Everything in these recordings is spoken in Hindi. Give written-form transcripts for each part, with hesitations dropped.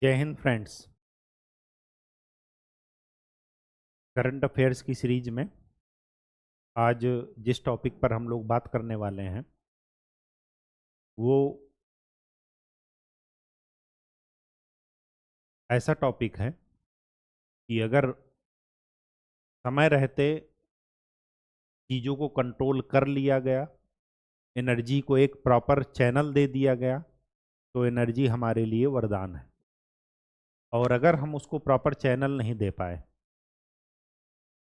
जय हिंद फ्रेंड्स। करंट अफेयर्स की सीरीज में आज जिस टॉपिक पर हम लोग बात करने वाले हैं वो ऐसा टॉपिक है कि अगर समय रहते चीज़ों को कंट्रोल कर लिया गया, एनर्जी को एक प्रॉपर चैनल दे दिया गया, तो एनर्जी हमारे लिए वरदान है। और अगर हम उसको प्रॉपर चैनल नहीं दे पाए,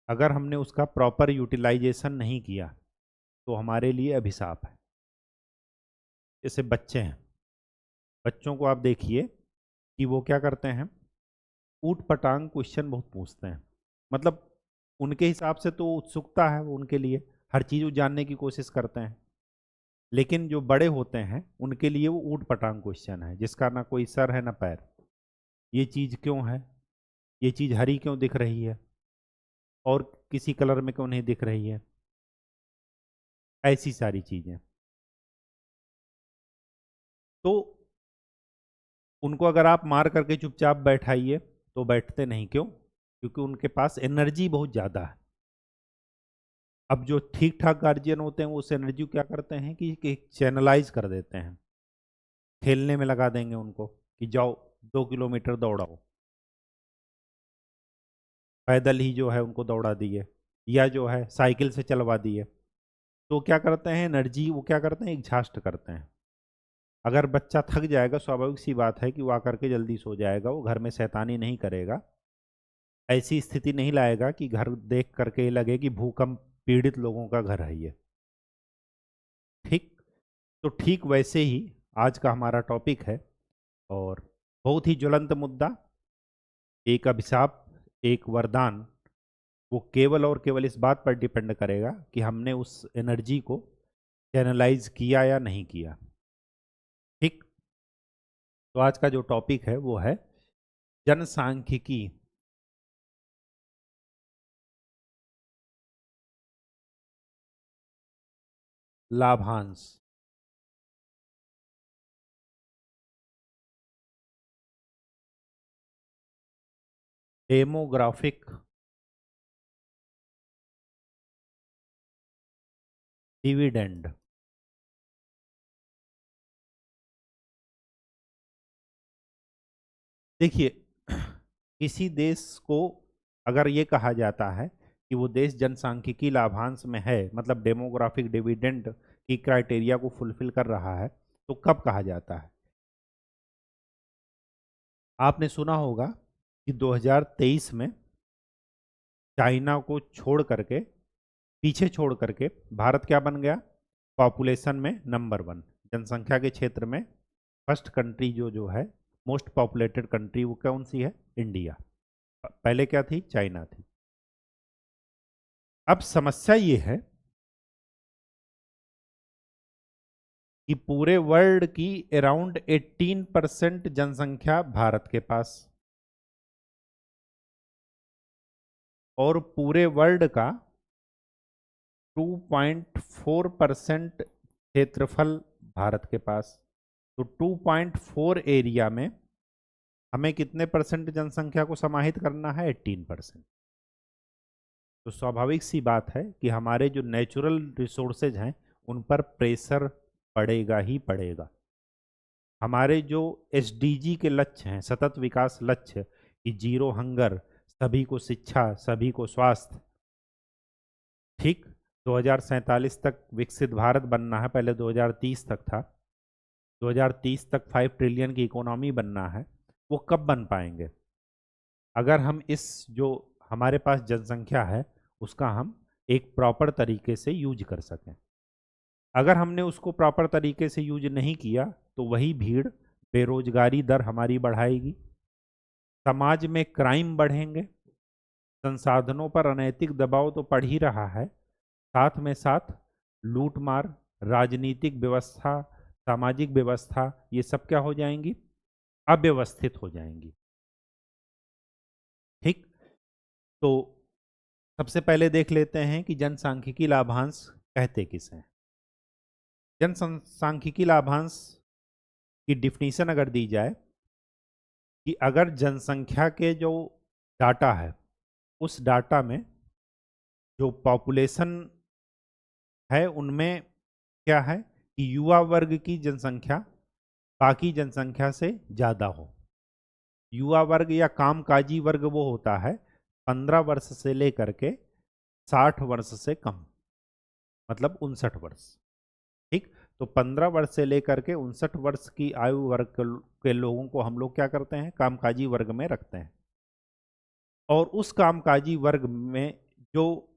अगर हमने उसका प्रॉपर यूटिलाइजेशन नहीं किया, तो हमारे लिए अभिशाप है। जैसे बच्चे हैं, बच्चों को आप देखिए कि वो क्या करते हैं, ऊट पटांग क्वेश्चन बहुत पूछते हैं। मतलब उनके हिसाब से तो उत्सुकता है वो, उनके लिए हर चीज़ वो जानने की कोशिश करते हैं। लेकिन जो बड़े होते हैं उनके लिए वो ऊट पटांग क्वेश्चन है, जिसका ना कोई सर है ना पैर। ये चीज़ क्यों है, ये चीज़ हरी क्यों दिख रही है और किसी कलर में क्यों नहीं दिख रही है, ऐसी सारी चीज़ें। तो उनको अगर आप मार करके चुपचाप बैठाइए तो बैठते नहीं। क्यों? क्योंकि उनके पास एनर्जी बहुत ज़्यादा है। अब जो ठीक ठाक गार्जियन होते हैं वो उस एनर्जी को क्या करते हैं कि चैनलाइज कर देते हैं, खेलने में लगा देंगे उनको कि जाओ 2 किलोमीटर दौड़ाओ, पैदल ही जो है उनको दौड़ा दिए या जो है साइकिल से चलवा दिए। तो क्या करते हैं, एनर्जी वो क्या करते हैं, एग्जॉस्ट करते हैं। अगर बच्चा थक जाएगा, स्वाभाविक सी बात है कि वो आकर के जल्दी सो जाएगा, वो घर में शैतानी नहीं करेगा, ऐसी स्थिति नहीं लाएगा कि घर देख करके लगे कि भूकंप पीड़ित लोगों का घर है ये। ठीक? तो ठीक वैसे ही आज का हमारा टॉपिक है, और बहुत ही ज्वलंत मुद्दा, एक अभिशाप, एक वरदान। वो केवल और केवल इस बात पर डिपेंड करेगा कि हमने उस एनर्जी को चैनलाइज किया या नहीं किया। ठीक? तो आज का जो टॉपिक है वो है जनसांख्यिकी। लाभांश। Demographic dividend. देखिए, किसी देश को अगर ये कहा जाता है कि वो देश जनसांख्यिकी लाभांश में है, मतलब डेमोग्राफिक डिविडेंड की क्राइटेरिया को फुलफिल कर रहा है, तो कब कहा जाता है? आपने सुना होगा कि 2023 में चाइना को छोड़ करके, पीछे छोड़ करके भारत क्या बन गया? पॉपुलेशन में नंबर वन, जनसंख्या के क्षेत्र में फर्स्ट कंट्री जो जो है, मोस्ट पॉपुलेटेड कंट्री, वो कौन सी है? इंडिया। पहले क्या थी? चाइना थी। अब समस्या ये है कि पूरे वर्ल्ड की अराउंड 18% जनसंख्या भारत के पास, और पूरे वर्ल्ड का 2.4% क्षेत्रफल भारत के पास। तो 2.4 एरिया में हमें कितने परसेंट जनसंख्या को समाहित करना है? 18%। तो स्वाभाविक सी बात है कि हमारे जो नेचुरल रिसोर्सेज हैं उन पर प्रेशर पड़ेगा ही पड़ेगा। हमारे जो एसडीजी के लक्ष्य हैं, सतत विकास लक्ष्य, कि जीरो हंगर, सभी को शिक्षा, सभी को स्वास्थ्य, ठीक, 2047 तक विकसित भारत बनना है, पहले 2030 तक था, 2030 तक 5 ट्रिलियन की इकोनॉमी बनना है। वो कब बन पाएंगे? अगर हम इस जो हमारे पास जनसंख्या है उसका हम एक प्रॉपर तरीके से यूज कर सकें। अगर हमने उसको प्रॉपर तरीके से यूज नहीं किया तो वही भीड़ बेरोजगारी दर हमारी बढ़ाएगी, समाज में क्राइम बढ़ेंगे, संसाधनों पर अनैतिक दबाव तो पड़ ही रहा है, साथ में साथ लूटमार, राजनीतिक व्यवस्था, सामाजिक व्यवस्था, ये सब क्या हो जाएंगी? अव्यवस्थित हो जाएंगी। ठीक? तो सबसे पहले देख लेते हैं कि जनसांख्यिकी लाभांश कहते किसे हैं। जनसांख्यिकी लाभांश की डिफिनीशन अगर दी जाए कि अगर जनसंख्या के जो डाटा है उस डाटा में जो पॉपुलेशन है उनमें क्या है कि युवा वर्ग की जनसंख्या बाकी जनसंख्या से ज़्यादा हो। युवा वर्ग या कामकाजी वर्ग वो होता है 15 वर्ष से लेकर के 60 वर्ष से कम, मतलब 59 वर्ष। ठीक, तो 15 वर्ष से लेकर के 59 वर्ष की आयु वर्ग के लोगों को हम लोग क्या करते हैं, कामकाजी वर्ग में रखते हैं। और उस कामकाजी वर्ग में जो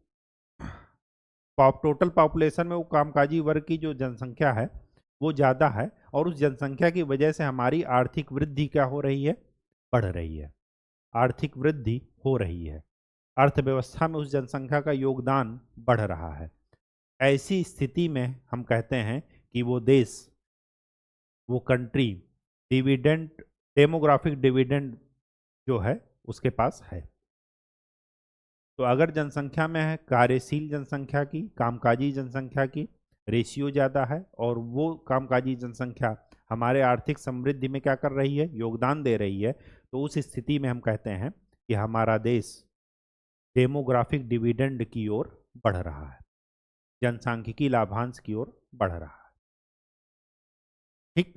टोटल पॉपुलेशन में वो कामकाजी वर्ग की जो जनसंख्या है वो ज़्यादा है, और उस जनसंख्या की वजह से हमारी आर्थिक वृद्धि क्या हो रही है, बढ़ रही है। आर्थिक वृद्धि हो रही है, अर्थव्यवस्था में उस जनसंख्या का योगदान बढ़ रहा है। ऐसी स्थिति में हम कहते हैं कि वो देश, वो कंट्री डिविडेंड, डेमोग्राफिक डिविडेंड जो है उसके पास है। तो अगर जनसंख्या में है, कार्यशील जनसंख्या की, कामकाजी जनसंख्या की रेशियो ज़्यादा है, और वो कामकाजी जनसंख्या हमारे आर्थिक समृद्धि में क्या कर रही है, योगदान दे रही है, तो उस स्थिति में हम कहते हैं कि हमारा देश डेमोग्राफिक डिविडेंड की ओर बढ़ रहा है, जनसांख्यिकी लाभांश की ओर बढ़ रहा है। ठीक,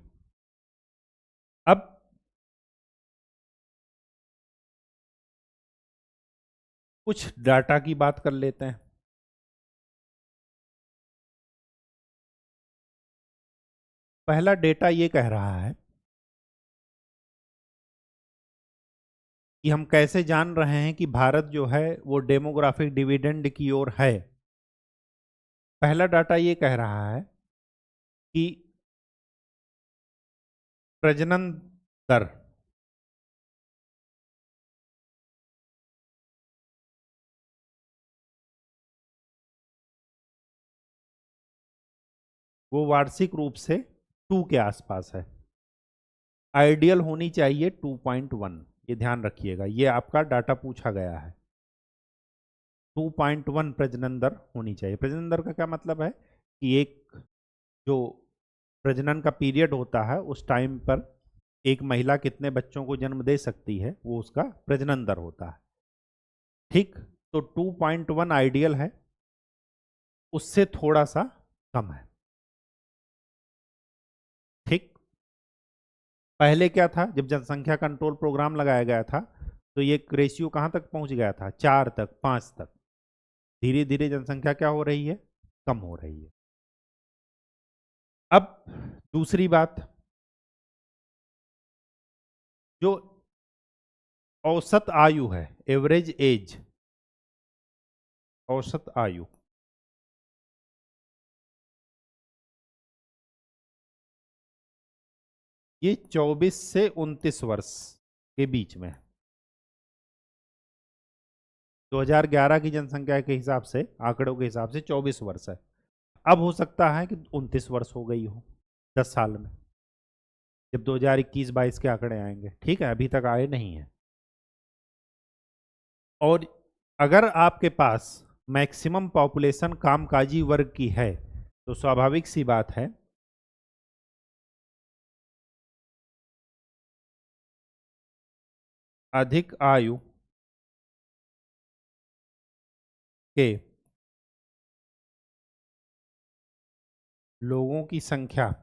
अब कुछ डाटा की बात कर लेते हैं। पहला डेटा ये कह रहा है कि हम कैसे जान रहे हैं कि भारत जो है वो डेमोग्राफिक डिविडेंड की ओर है। पहला डाटा ये कह रहा है कि प्रजनन दर, वो वार्षिक रूप से 2 के आसपास है। आइडियल होनी चाहिए 2.1, ये ध्यान रखिएगा, ये आपका डाटा पूछा गया है। 2.1 प्रजनन दर होनी चाहिए। प्रजनन दर का क्या मतलब है कि एक जो प्रजनन का पीरियड होता है उस टाइम पर एक महिला कितने बच्चों को जन्म दे सकती है, वो उसका प्रजनन दर होता है। ठीक, तो 2.1 आइडियल है, उससे थोड़ा सा कम है। ठीक, पहले क्या था, जब जनसंख्या कंट्रोल प्रोग्राम लगाया गया था तो ये रेशियो कहाँ तक पहुंच गया था, 4 तक, 5 तक। धीरे धीरे जनसंख्या क्या हो रही है, कम हो रही है। अब दूसरी बात, जो औसत आयु है, एवरेज एज, औसत आयु, ये 24 से 29 वर्ष के बीच में है। 2011 की जनसंख्या के हिसाब से, आंकड़ों के हिसाब से 24 वर्ष है। अब हो सकता है कि 29 वर्ष हो गई हो 10 साल में, जब 2021-22 के आंकड़े आएंगे। ठीक है, अभी तक आए नहीं है। और अगर आपके पास मैक्सिमम पॉपुलेशन कामकाजी वर्ग की है तो स्वाभाविक सी बात है अधिक आयु के लोगों की संख्या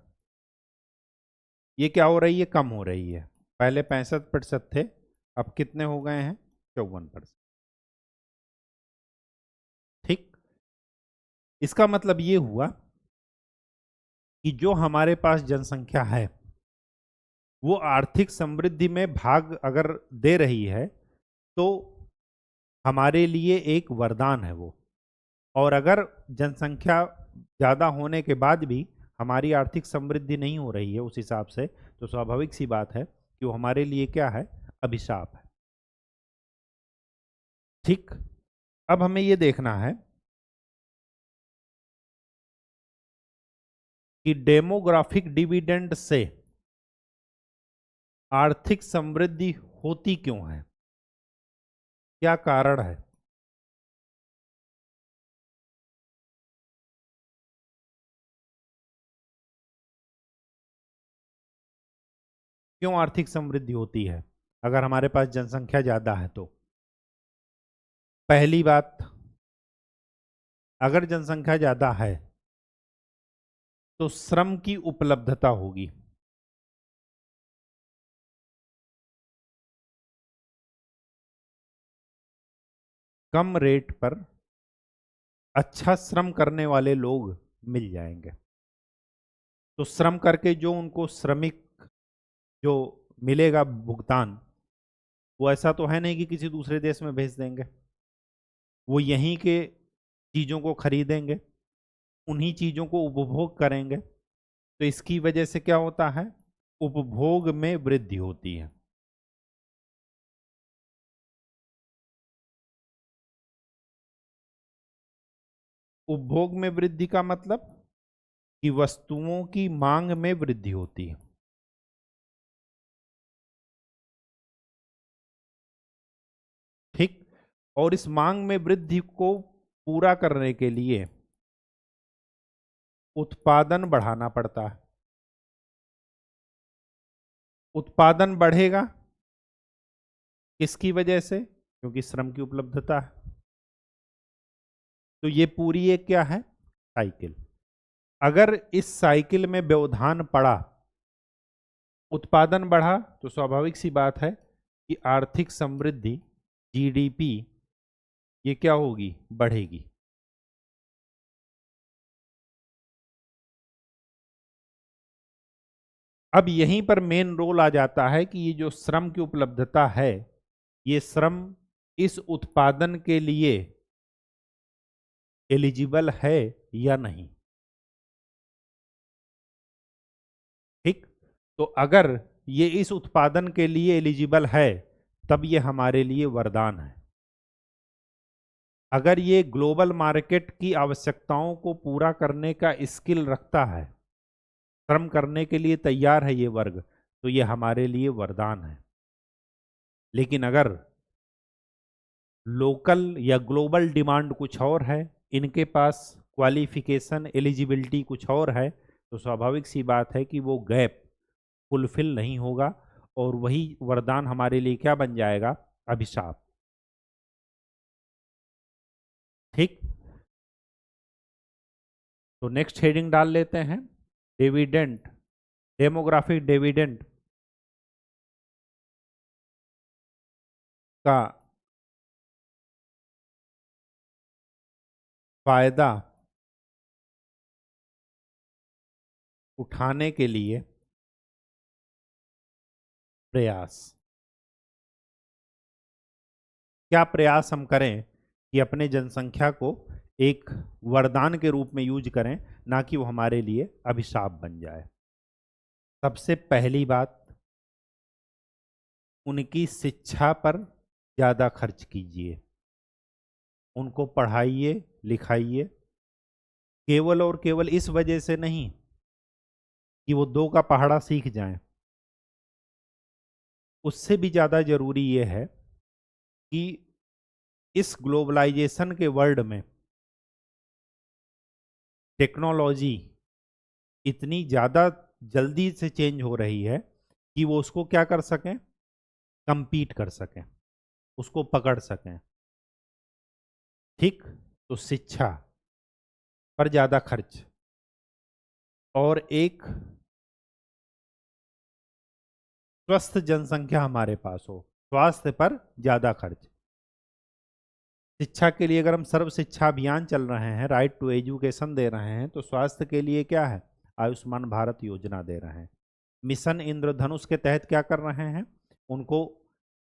ये क्या हो रही है, कम हो रही है। पहले 65% थे, अब कितने हो गए हैं, 54%। ठीक, इसका मतलब ये हुआ कि जो हमारे पास जनसंख्या है वो आर्थिक समृद्धि में भाग अगर दे रही है तो हमारे लिए एक वरदान है वो। और अगर जनसंख्या ज़्यादा होने के बाद भी हमारी आर्थिक समृद्धि नहीं हो रही है उस हिसाब से, तो स्वाभाविक सी बात है कि वो हमारे लिए क्या है, अभिशाप है। ठीक, अब हमें ये देखना है कि डेमोग्राफिक डिविडेंड से आर्थिक समृद्धि होती क्यों है, क्या कारण है। क्यों आर्थिक समृद्धि होती है, अगर हमारे पास जनसंख्या ज़्यादा है तो पहली बात, अगर जनसंख्या ज़्यादा है तो श्रम की उपलब्धता होगी। कम रेट पर अच्छा श्रम करने वाले लोग मिल जाएंगे। तो श्रम करके जो उनको श्रमिक जो मिलेगा भुगतान, वो ऐसा तो है नहीं कि किसी दूसरे देश में भेज देंगे, वो यहीं के चीज़ों को खरीदेंगे, उन्हीं चीज़ों को उपभोग करेंगे। तो इसकी वजह से क्या होता है, उपभोग में वृद्धि होती है। उपभोग में वृद्धि का मतलब कि वस्तुओं की मांग में वृद्धि होती है। ठीक। और इस मांग में वृद्धि को पूरा करने के लिए उत्पादन बढ़ाना पड़ता है। उत्पादन बढ़ेगा किसकी वजह से, क्योंकि श्रम की उपलब्धता है। तो ये पूरी एक क्या है, साइकिल। अगर इस साइकिल में व्यवधान पड़ा, उत्पादन बढ़ा, तो स्वाभाविक सी बात है कि आर्थिक समृद्धि, जीडीपी, ये क्या होगी, बढ़ेगी। अब यहीं पर मेन रोल आ जाता है कि ये जो श्रम की उपलब्धता है, ये श्रम इस उत्पादन के लिए एलिजिबल है या नहीं। ठीक। तो अगर ये इस उत्पादन के लिए एलिजिबल है, तब ये हमारे लिए वरदान है। अगर ये ग्लोबल मार्केट की आवश्यकताओं को पूरा करने का स्किल रखता है, श्रम करने के लिए तैयार है ये वर्ग, तो ये हमारे लिए वरदान है। लेकिन अगर लोकल या ग्लोबल डिमांड कुछ और है, इनके पास क्वालिफिकेशन एलिजिबिलिटी कुछ और है, तो स्वाभाविक सी बात है कि वो गैप फुलफिल नहीं होगा, और वही वरदान हमारे लिए क्या बन जाएगा, अभिशाप। ठीक। तो नेक्स्ट हेडिंग डाल लेते हैं, डिविडेंड, डेमोग्राफिक डिविडेंड का फायदा उठाने के लिए प्रयास। क्या प्रयास हम करें कि अपने जनसंख्या को एक वरदान के रूप में यूज करें, ना कि वो हमारे लिए अभिशाप बन जाए। सबसे पहली बात, उनकी शिक्षा पर ज़्यादा खर्च कीजिए, उनको पढ़ाइए लिखाइए, केवल और केवल इस वजह से नहीं कि वो दो का पहाड़ा सीख जाएं। उससे भी ज़्यादा ज़रूरी ये है कि इस ग्लोबलाइजेशन के वर्ल्ड में टेक्नोलॉजी इतनी ज़्यादा जल्दी से चेंज हो रही है कि वो उसको क्या कर सकें, कंपीट कर सकें, उसको पकड़ सकें। ठीक। तो शिक्षा पर ज़्यादा खर्च, और एक स्वस्थ जनसंख्या हमारे पास हो, स्वास्थ्य पर ज़्यादा खर्च। शिक्षा के लिए अगर हम सर्व शिक्षा अभियान चल रहे हैं, राइट टू एजुकेशन दे रहे हैं, तो स्वास्थ्य के लिए क्या है, आयुष्मान भारत योजना दे रहे हैं। मिशन इंद्रधनुष के तहत क्या कर रहे हैं, उनको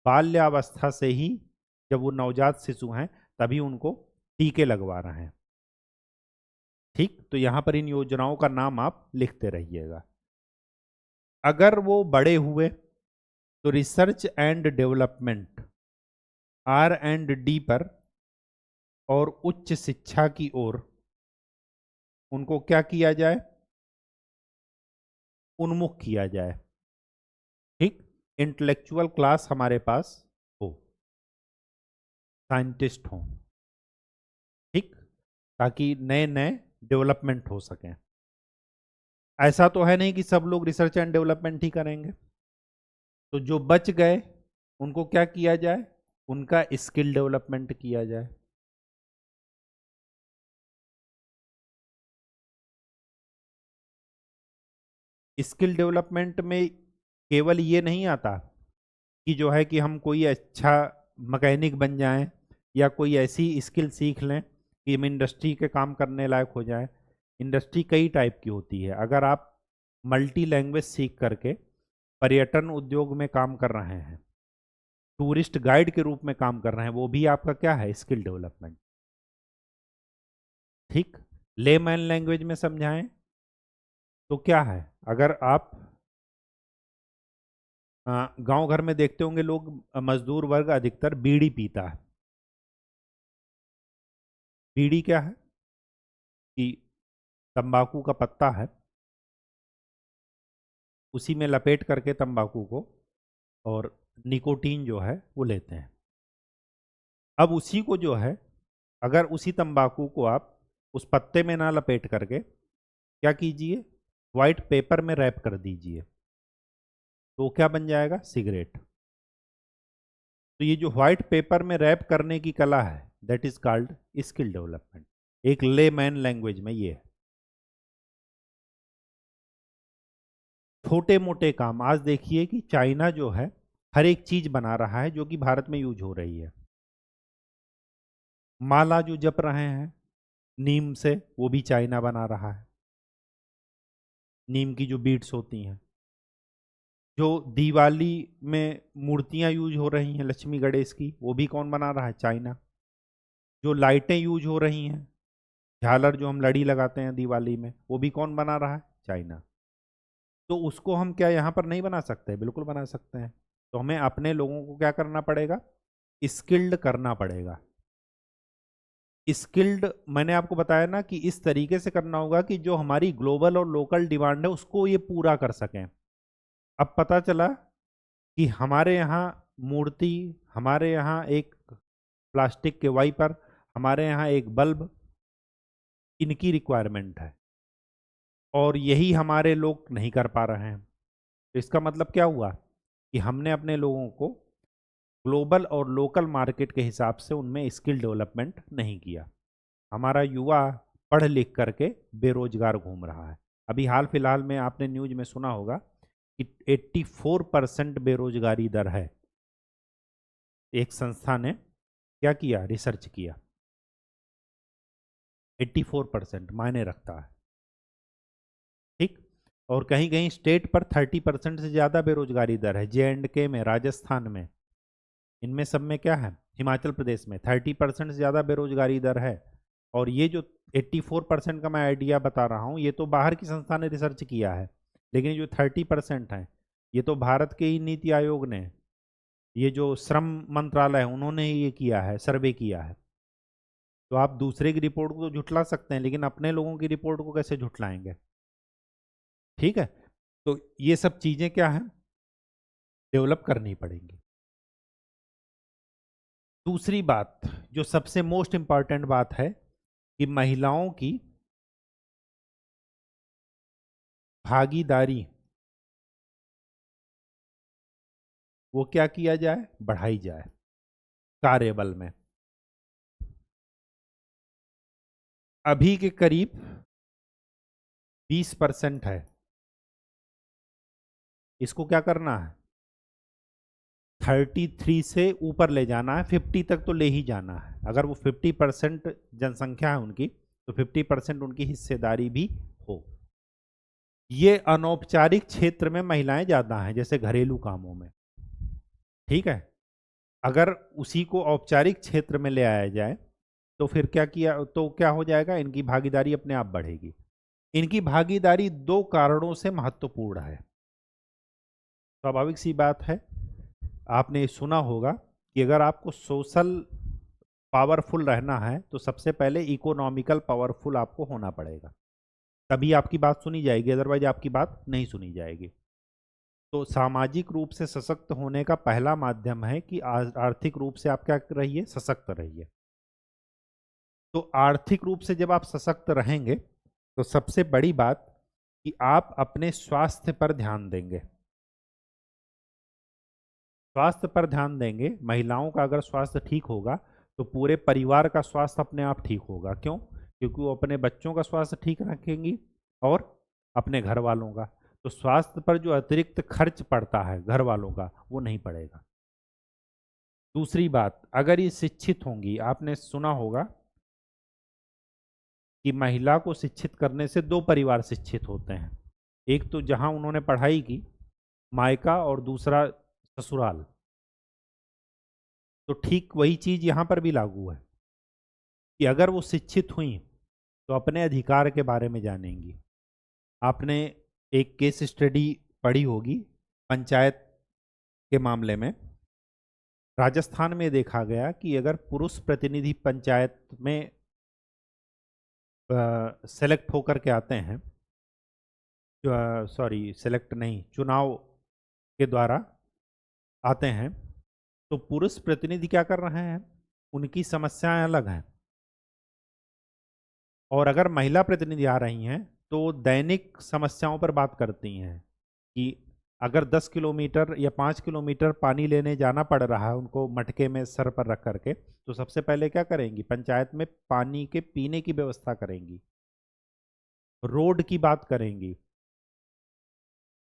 बाल्यावस्था से ही, जब वो नवजात शिशु हैं तभी उनको टीके लगवा रहे हैं। ठीक। तो यहाँ पर इन योजनाओं का नाम आप लिखते रहिएगा। अगर वो बड़े हुए तो रिसर्च एंड डेवलपमेंट, R&D पर और उच्च शिक्षा की ओर उनको क्या किया जाए, उन्मुख किया जाए। ठीक। इंटेलेक्चुअल क्लास हमारे पास हो, साइंटिस्ट हो। ठीक। ताकि नए नए डेवलपमेंट हो सकें। ऐसा तो है नहीं कि सब लोग रिसर्च एंड डेवलपमेंट ही करेंगे, तो जो बच गए उनको क्या किया जाए, उनका स्किल डेवलपमेंट किया जाए। स्किल डेवलपमेंट में केवल ये नहीं आता कि जो है कि हम कोई अच्छा मैकेनिक बन जाएं या कोई ऐसी स्किल सीख लें कि हम इंडस्ट्री के काम करने लायक हो जाए। इंडस्ट्री कई टाइप की होती है। अगर आप मल्टी लैंग्वेज सीख करके पर्यटन उद्योग में काम कर रहे हैं, टूरिस्ट गाइड के रूप में काम कर रहे हैं, वो भी आपका क्या है, स्किल डेवलपमेंट। ठीक, लेमैन लैंग्वेज में समझाएं तो क्या है, अगर आप गांव घर में देखते होंगे लोग, मजदूर वर्ग अधिकतर बीड़ी पीता है। बीड़ी क्या है कि तंबाकू का पत्ता है, उसी में लपेट करके तंबाकू को और निकोटीन जो है वो लेते हैं। अब उसी को जो है, अगर उसी तंबाकू को आप उस पत्ते में ना लपेट करके क्या कीजिए, व्हाइट पेपर में रैप कर दीजिए, तो क्या बन जाएगा, सिगरेट। तो ये जो व्हाइट पेपर में रैप करने की कला है, that is called skill development. एक लेमैन लैंग्वेज में ये है। छोटे मोटे काम, आज देखिए कि चाइना जो है हर एक चीज बना रहा है जो कि भारत में यूज हो रही है। माला जो जप रहे हैं नीम से, वो भी चाइना बना रहा है। नीम की जो बीड्स होती हैं, जो दिवाली में मूर्तियां यूज हो रही हैं लक्ष्मी गणेश की, वो भी कौन बना रहा है, चाइना। जो लाइटें यूज हो रही हैं, झालर जो हम लड़ी लगाते हैं दिवाली में, वो भी कौन बना रहा है, चाइना। तो उसको हम क्या यहाँ पर नहीं बना सकते, बिल्कुल बना सकते हैं। तो हमें अपने लोगों को क्या करना पड़ेगा, स्किल्ड करना पड़ेगा। स्किल्ड मैंने आपको बताया ना कि इस तरीके से करना होगा कि जो हमारी ग्लोबल और लोकल डिमांड है उसको ये पूरा कर सकें। अब पता चला कि हमारे यहाँ मूर्ति, हमारे यहाँ एक प्लास्टिक के वाइपर, हमारे यहाँ एक बल्ब, इनकी रिक्वायरमेंट है और यही हमारे लोग नहीं कर पा रहे हैं। तो इसका मतलब क्या हुआ कि हमने अपने लोगों को ग्लोबल और लोकल मार्केट के हिसाब से उनमें स्किल डेवलपमेंट नहीं किया। हमारा युवा पढ़ लिख करके बेरोजगार घूम रहा है। अभी हाल फिलहाल में आपने न्यूज में सुना होगा कि 84% बेरोजगारी दर है। एक संस्था ने क्या किया, रिसर्च किया। 84% मायने रखता है। ठीक, और कहीं कहीं स्टेट पर 30% से ज़्यादा बेरोजगारी दर है। J&K में, राजस्थान में, इनमें सब में क्या है, हिमाचल प्रदेश में 30% से ज़्यादा बेरोजगारी दर है। और ये जो 84% का मैं आइडिया बता रहा हूँ, ये तो बाहर की संस्था ने रिसर्च किया है, लेकिन जो 30% है, ये तो भारत के ही नीति आयोग ने, ये जो श्रम मंत्रालय है, उन्होंने ही ये किया है, सर्वे किया है। तो आप दूसरे की रिपोर्ट को तो झुठला सकते हैं, लेकिन अपने लोगों की रिपोर्ट को कैसे झुठलाएंगे। ठीक है, तो ये सब चीजें क्या है, डेवलप करनी पड़ेंगी। दूसरी बात जो सबसे मोस्ट इंपॉर्टेंट बात है कि महिलाओं की भागीदारी, वो क्या किया जाए, बढ़ाई जाए कार्यबल में। अभी के करीब 20% है, इसको क्या करना है, 33 से ऊपर ले जाना है, 50 तक तो ले ही जाना है। अगर वो 50% जनसंख्या है उनकी, तो 50% उनकी हिस्सेदारी भी हो। ये अनौपचारिक क्षेत्र में महिलाएं ज्यादा हैं, जैसे घरेलू कामों में। ठीक है, अगर उसी को औपचारिक क्षेत्र में ले आया जाए तो फिर क्या किया, तो क्या हो जाएगा, इनकी भागीदारी अपने आप बढ़ेगी। इनकी भागीदारी दो कारणों से महत्वपूर्ण है। स्वाभाविक सी बात है, आपने सुना होगा कि अगर आपको सोशल पावरफुल रहना है तो सबसे पहले इकोनॉमिकल पावरफुल आपको होना पड़ेगा, तभी आपकी बात सुनी जाएगी, अदरवाइज आपकी बात नहीं सुनी जाएगी। तो सामाजिक रूप से सशक्त होने का पहला माध्यम है कि आर्थिक रूप से आप क्या रहिए, सशक्त रहिए। तो आर्थिक रूप से जब आप सशक्त रहेंगे तो सबसे बड़ी बात कि आप अपने स्वास्थ्य पर ध्यान देंगे। स्वास्थ्य पर ध्यान देंगे, महिलाओं का अगर स्वास्थ्य ठीक होगा तो पूरे परिवार का स्वास्थ्य अपने आप ठीक होगा। क्यों? क्योंकि वो अपने बच्चों का स्वास्थ्य ठीक रखेंगी और अपने घर वालों का। तो स्वास्थ्य पर जो अतिरिक्त खर्च पड़ता है घर वालों का, वो नहीं पड़ेगा। दूसरी बात, अगर ये शिक्षित होंगी, आपने सुना होगा कि महिला को शिक्षित करने से दो परिवार शिक्षित होते हैं। एक तो जहां उन्होंने पढ़ाई की, मायका, और दूसरा ससुराल। तो ठीक वही चीज यहां पर भी लागू है कि अगर वो शिक्षित हुई तो अपने अधिकार के बारे में जानेंगी। आपने एक केस स्टडी पढ़ी होगी पंचायत के मामले में। राजस्थान में देखा गया कि अगर पुरुष प्रतिनिधि पंचायत में सेलेक्ट होकर के आते हैं, सॉरी सेलेक्ट नहीं, चुनाव के द्वारा आते हैं, तो पुरुष प्रतिनिधि क्या कर रहे हैं, उनकी समस्याएं अलग हैं। और अगर महिला प्रतिनिधि आ रही हैं तो दैनिक समस्याओं पर बात करती हैं कि अगर 10 किलोमीटर या 5 किलोमीटर पानी लेने जाना पड़ रहा है उनको मटके में सर पर रख करके, तो सबसे पहले क्या करेंगी, पंचायत में पानी के पीने की व्यवस्था करेंगी, रोड की बात करेंगी।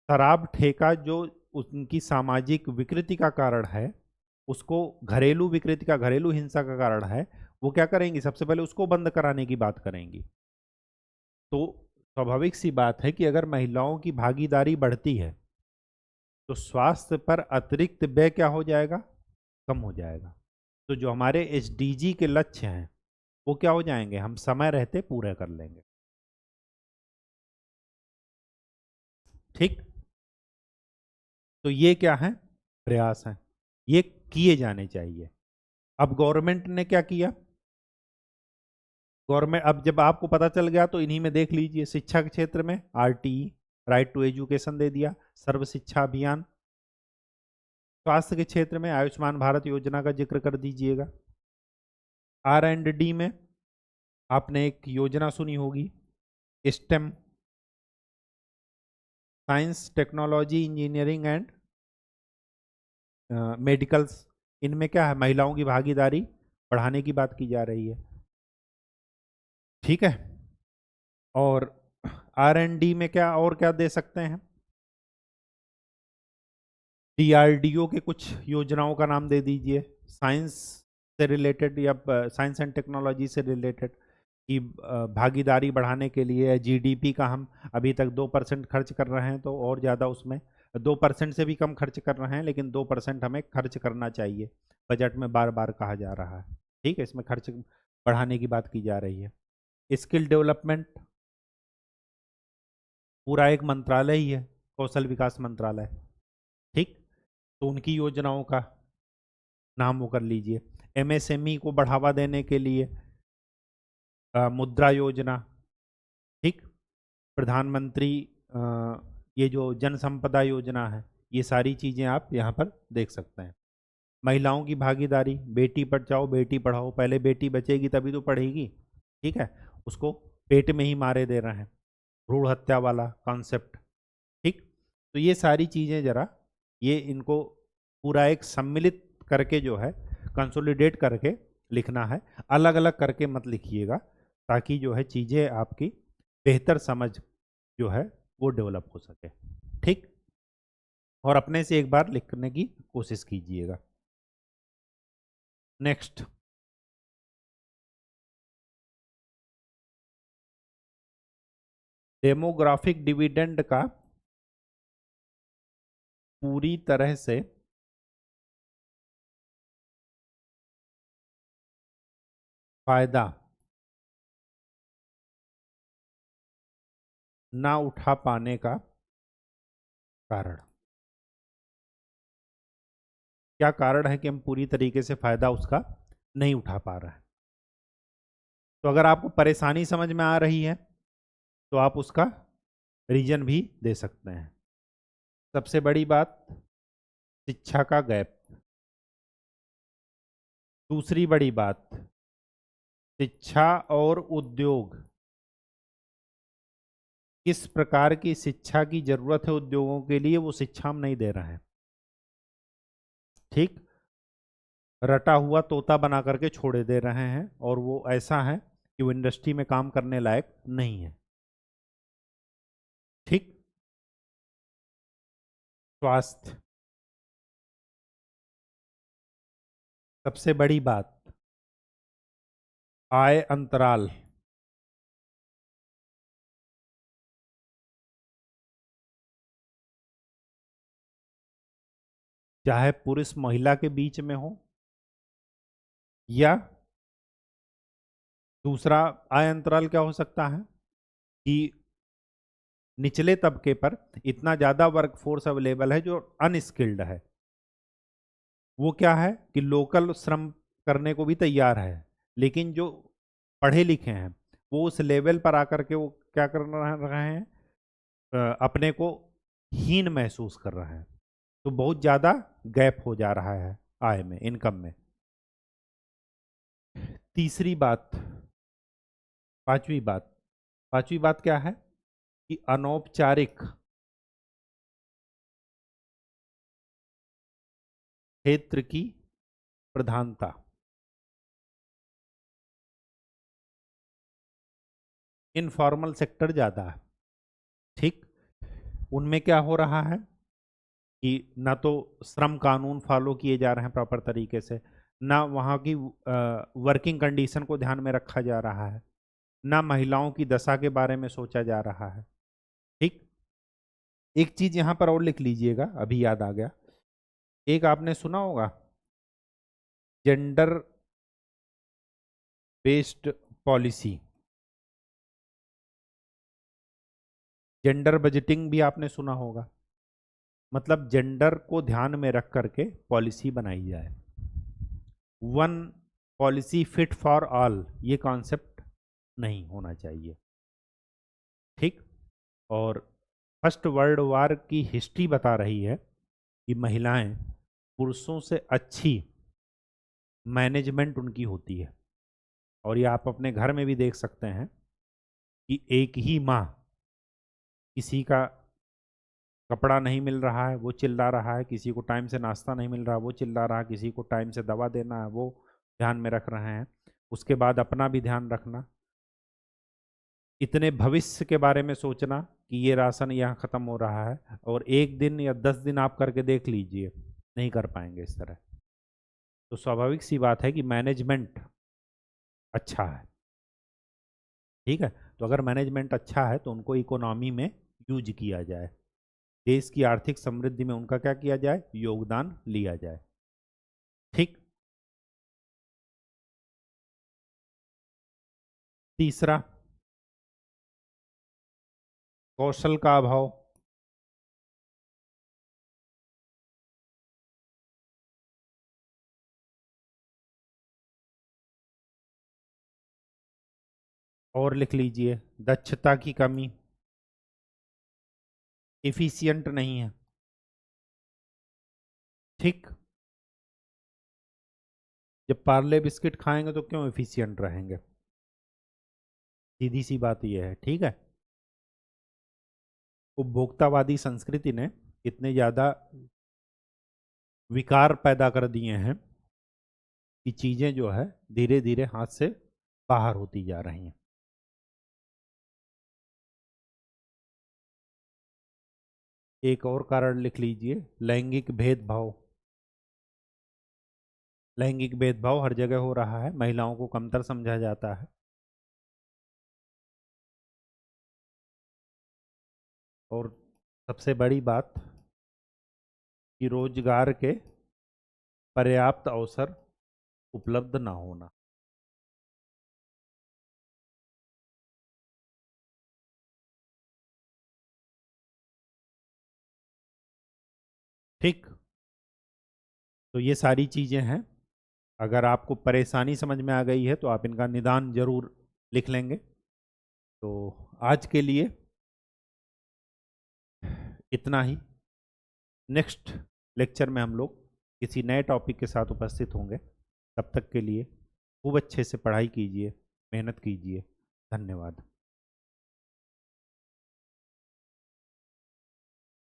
शराब ठेका जो उनकी सामाजिक विकृति का कारण है, उसको घरेलू विकृति का, घरेलू हिंसा का कारण है, वो क्या करेंगी, सबसे पहले उसको बंद कराने की बात करेंगी। तो स्वाभाविक सी बात है कि अगर महिलाओं की भागीदारी बढ़ती है तो स्वास्थ्य पर अतिरिक्त व्यय क्या हो जाएगा, कम हो जाएगा। तो जो हमारे एसडीजी के लक्ष्य हैं वो क्या हो जाएंगे, हम समय रहते पूरे कर लेंगे। ठीक, तो ये क्या है, प्रयास है, ये किए जाने चाहिए। अब गवर्नमेंट ने क्या किया, गवर्नमेंट अब जब आपको पता चल गया तो इन्हीं में देख लीजिए। शिक्षा के क्षेत्र में आरटीई, राइट टू एजुकेशन दे दिया, सर्व शिक्षा अभियान। स्वास्थ्य के क्षेत्र में आयुष्मान भारत योजना का जिक्र कर दीजिएगा। R&D में आपने एक योजना सुनी होगी, stem, science technology engineering and medicals. इनमें क्या है, महिलाओं की भागीदारी बढ़ाने की बात की जा रही है। ठीक है, और R&D में क्या और क्या दे सकते हैं, DRDO के कुछ योजनाओं का नाम दे दीजिए, साइंस से रिलेटेड या साइंस एंड टेक्नोलॉजी से रिलेटेड, कि भागीदारी बढ़ाने के लिए जीडीपी का हम अभी तक 2% खर्च कर रहे हैं, तो और ज़्यादा उसमें 2% से भी कम खर्च कर रहे हैं, लेकिन 2% हमें खर्च करना चाहिए, बजट में बार बार कहा जा रहा है। ठीक है, इसमें खर्च बढ़ाने की बात की जा रही है। स्किल डेवलपमेंट पूरा एक मंत्रालय ही है, कौशल विकास मंत्रालय। ठीक, तो उनकी योजनाओं का नाम वो कर लीजिए। MSME को बढ़ावा देने के लिए मुद्रा योजना। ठीक, प्रधानमंत्री ये जो जन संपदा योजना है, ये सारी चीज़ें आप यहाँ पर देख सकते हैं। महिलाओं की भागीदारी, बेटी बचाओ बेटी पढ़ाओ, पहले बेटी बचेगी तभी तो पढ़ेगी। ठीक है, उसको पेट में ही मारे दे रहे हैं, भ्रूण हत्या वाला कॉन्सेप्ट। ठीक, तो ये सारी चीज़ें जरा ये इनको पूरा एक सम्मिलित करके जो है, कंसोलिडेट करके लिखना है, अलग अलग करके मत लिखिएगा, ताकि जो है चीज़ें आपकी बेहतर समझ जो है वो डेवलप हो सके। ठीक, और अपने से एक बार लिखने की कोशिश कीजिएगा। नेक्स्ट, डेमोग्राफिक डिविडेंड का पूरी तरह से फायदा ना उठा पाने का कारण, क्या कारण है कि हम पूरी तरीके से फायदा उसका नहीं उठा पा रहे हैं। तो अगर आपको परेशानी समझ में आ रही है तो आप उसका रीजन भी दे सकते हैं। सबसे बड़ी बात, शिक्षा का गैप। दूसरी बड़ी बात, शिक्षा और उद्योग, किस प्रकार की शिक्षा की जरूरत है उद्योगों के लिए, वो शिक्षा हम नहीं दे रहे हैं। ठीक, रटा हुआ तोता बना करके छोड़े दे रहे हैं, और वो ऐसा है कि वो इंडस्ट्री में काम करने लायक नहीं है। ठीक। स्वास्थ्य, सबसे बड़ी बात, आय अंतराल, चाहे पुरुष महिला के बीच में हो, या दूसरा आय अंतराल क्या हो सकता है कि निचले तबके पर इतना ज्यादा वर्कफोर्स अवेलेबल है जो अनस्किल्ड है। वो क्या है कि लोकल श्रम करने को भी तैयार है, लेकिन जो पढ़े लिखे हैं वो उस लेवल पर आकर के वो क्या कर रहे हैं, अपने को हीन महसूस कर रहे हैं। तो बहुत ज्यादा गैप हो जा रहा है आय में, इनकम में। तीसरी बात, पांचवी बात, पांचवी बात क्या है कि अनौपचारिक क्षेत्र की प्रधानता। इनफॉर्मल सेक्टर ज्यादा है। ठीक, उनमें क्या हो रहा है कि ना तो श्रम कानून फॉलो किए जा रहे हैं प्रॉपर तरीके से, ना वहाँ की वर्किंग कंडीशन को ध्यान में रखा जा रहा है, ना महिलाओं की दशा के बारे में सोचा जा रहा है। ठीक। एक चीज यहाँ पर और लिख लीजिएगा, अभी याद आ गया। एक आपने सुना होगा gender based policy, gender budgeting भी आपने सुना होगा। मतलब जेंडर को ध्यान में रख करके पॉलिसी बनाई जाए। One policy fit for all, ये कॉन्सेप्ट नहीं होना चाहिए। ठीक। और फर्स्ट वर्ल्ड वार की हिस्ट्री बता रही है कि महिलाएं पुरुषों से अच्छी मैनेजमेंट उनकी होती है। और ये आप अपने घर में भी देख सकते हैं कि एक ही माँ, किसी का कपड़ा नहीं मिल रहा है वो चिल्ला रहा है, किसी को टाइम से नाश्ता नहीं मिल रहा वो चिल्ला रहा है, किसी को टाइम से दवा देना है वो ध्यान में रख रहे हैं, उसके बाद अपना भी ध्यान रखना, इतने भविष्य के बारे में सोचना कि ये राशन यहाँ ख़त्म हो रहा है, और एक दिन या 10 दिन आप करके देख लीजिए, नहीं कर पाएंगे इस तरह। तो स्वाभाविक सी बात है कि मैनेजमेंट अच्छा है। ठीक है, तो अगर मैनेजमेंट अच्छा है तो उनको इकोनॉमी में यूज किया जाए, देश की आर्थिक समृद्धि में उनका क्या किया जाए, योगदान लिया जाए। ठीक। तीसरा, कौशल का अभाव। और लिख लीजिए, दक्षता की कमी, एफिशिएंट नहीं है। ठीक। जब पार्ले बिस्किट खाएंगे तो क्यों एफिशिएंट रहेंगे, सीधी सी बात यह है। ठीक है, उपभोक्तावादी संस्कृति ने इतने ज्यादा विकार पैदा कर दिए हैं कि चीजें जो है धीरे धीरे हाथ से बाहर होती जा रही हैं। एक और कारण लिख लीजिए, लैंगिक भेदभाव। लैंगिक भेदभाव हर जगह हो रहा है, महिलाओं को कमतर समझा जाता है। और सबसे बड़ी बात कि रोजगार के पर्याप्त अवसर उपलब्ध ना होना। ठीक। तो ये सारी चीजें हैं, अगर आपको परेशानी समझ में आ गई है तो आप इनका निदान जरूर लिख लेंगे। तो आज के लिए इतना ही। नेक्स्ट लेक्चर में हम लोग किसी नए टॉपिक के साथ उपस्थित होंगे। तब तक के लिए खूब अच्छे से पढ़ाई कीजिए, मेहनत कीजिए। धन्यवाद।